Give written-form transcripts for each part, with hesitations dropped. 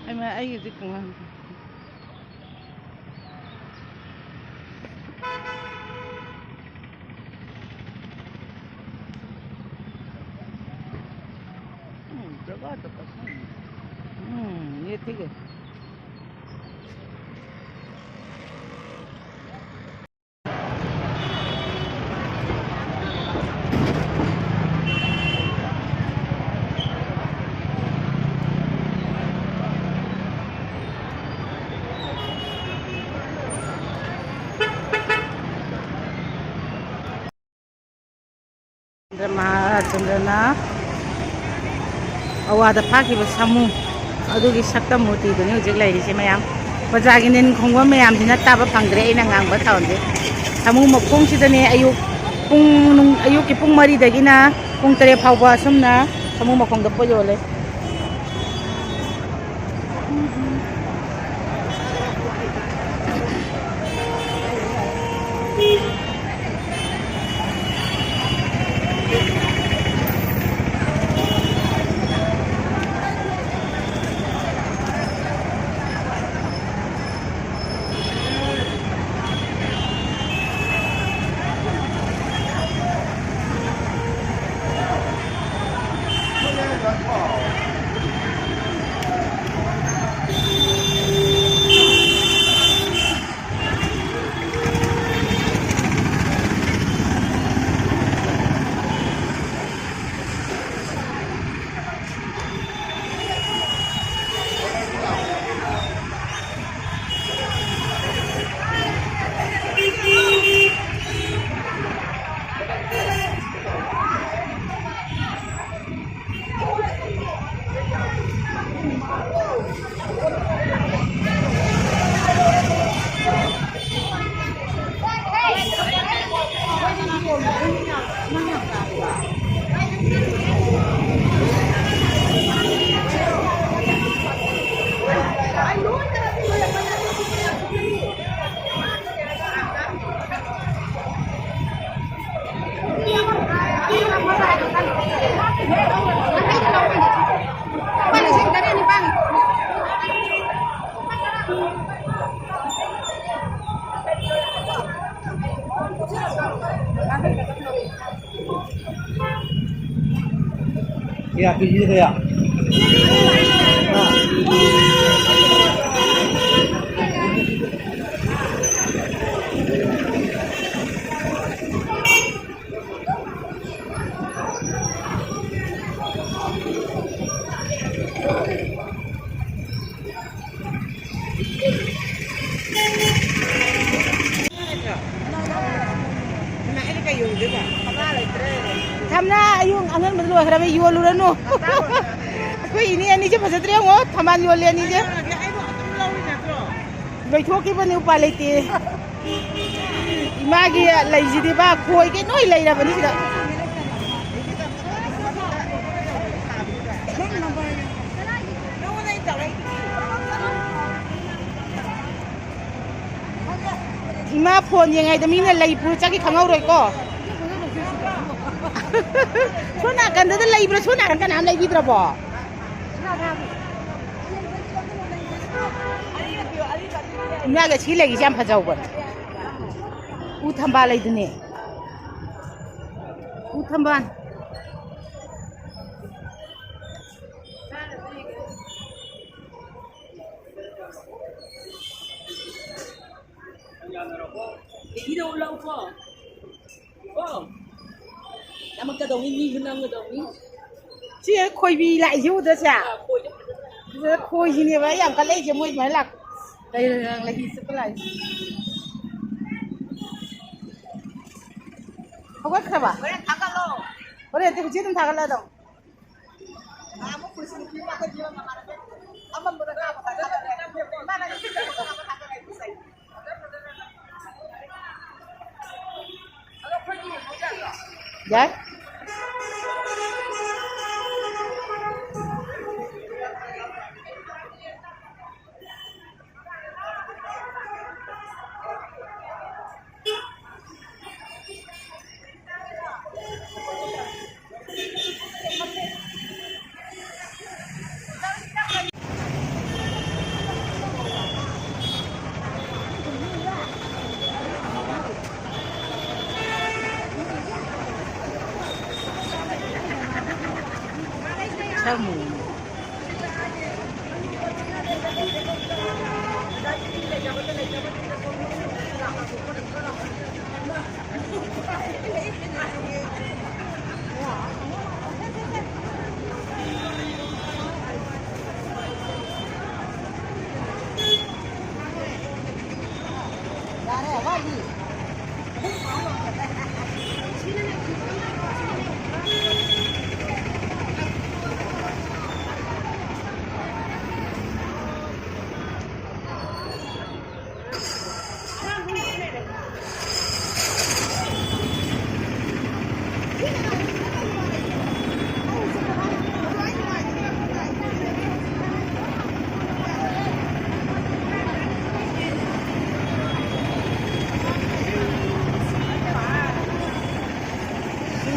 ꯑꯩꯒꯤꯗꯤ ꯈꯨꯡꯒꯪ जगह तो पसंद ये ठीक है महाराजचंद्रना अवादा फाखिबा सामू अदुगी सक्ता मूर्तिदुनि हुजिक लैरिसे मयाम बजारगी निन खोंगबा मयामसिना ताबा फंग्रे अइना ngang ba थावनजे सामू मखोंसिदने अयुकी पुंग मरीदगिना पुंग 3 फावबा असुमना सामू मखोंदा पोयोले Ya, biji saya. Thamna ayung angan betul akhirnya jual lurano. Aku ini je pasal triang oh thaman jual ni je. Baik ki bani upah leti. Imagi lagi jadi bah koi ke noi lagi dah bani sila. Ima phone yang ada mina lagi pun cakap kangau reko. Sona kan dah lagi ber sona kan nam lagi berapa? Ini agak cili lagi jam pajau ber. Uthamba lagi tu ni. Uthamban. Ini dah ulang apa? Oh. Nama kedong ini nama kedong ini. Cia koi bi lại chứ đó chả. Koi gì nè vậy? Yang cái lấy chỉ mới mấy lạc. Đây là lagi sebelah. Kau buat apa? Boleh tagak lo. Boleh tu kecil tu tak kalau dong. Kamu kursi ni apa dia mana? Apa berada apa? Mana kita apa tagak itu saya. Kalau pergi bukan lah. Ya. Samu.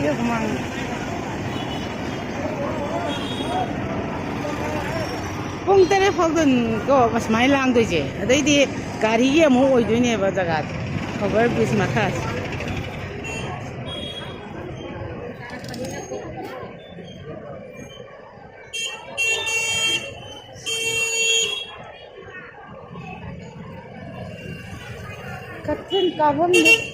Iya kemang. Pung tere phagdan ko mas mai lang doi je. Adai di gari ye mo oi doi ne ba jaga. Over bridge makhas. Katrin kabam ne